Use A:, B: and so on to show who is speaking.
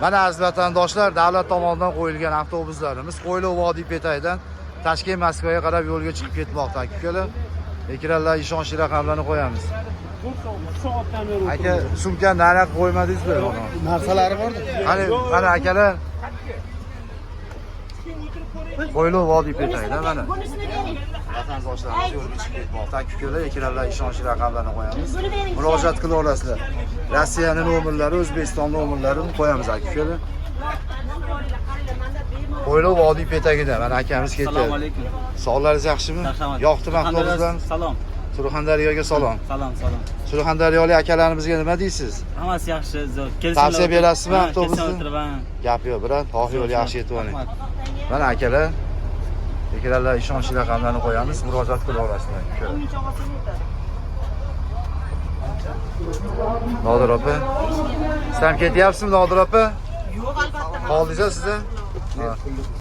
A: Mana aziz vatandoshlar, davlat tomonidan qo'yilgan avtobuslarimiz Qo'yliq vodiy betagidan Toshkent Moskvaga qarab yo'lga chiqib ketmoqda aka-ukalar. Ekranlar ishonchli raqamlarni qo'yamiz. Aka, sumkani nariq qo'ymadingizmi?
B: Narsalari borda.
A: Mana akalar. Qo'yliq vodiy betagidan mana. Vatandoshlarimiz yo'lga chiqib ketmoqda. Aka-ukalar, ekranlar ishonchli raqamlarni qo'yamiz. Murojaat qila olasizlar. Rossiyaning nomerlari, O'zbekiston nomerlarini qo'yamiz aka-ukalar. Qo'yliq vodiy betagida mana akamiz ketdi.
C: Assalomu alaykum.
A: Sog'laringiz yaxshimi? Yoqdimi avtobuslar?
C: Salom.
A: Surxondaryoga salom.
C: Salom.
A: Surxondaryolik akalarimizga nima deysiz?
C: Hammasi yaxshi.
A: Tavsiya berasizmi avtobusni?
C: O'tiraman.
A: Gap yo'q, brat. Xoh yo'l yaxshi yetib oling. Mana akalar, ekranlar ishonchli raqamlarni qo'yamiz, murojaat qila olasizlar. Nodir opa. Siz ham ketyapsizmi, Nodir opa?
D: Yo'q, albatta.
A: Qoldingiz siz?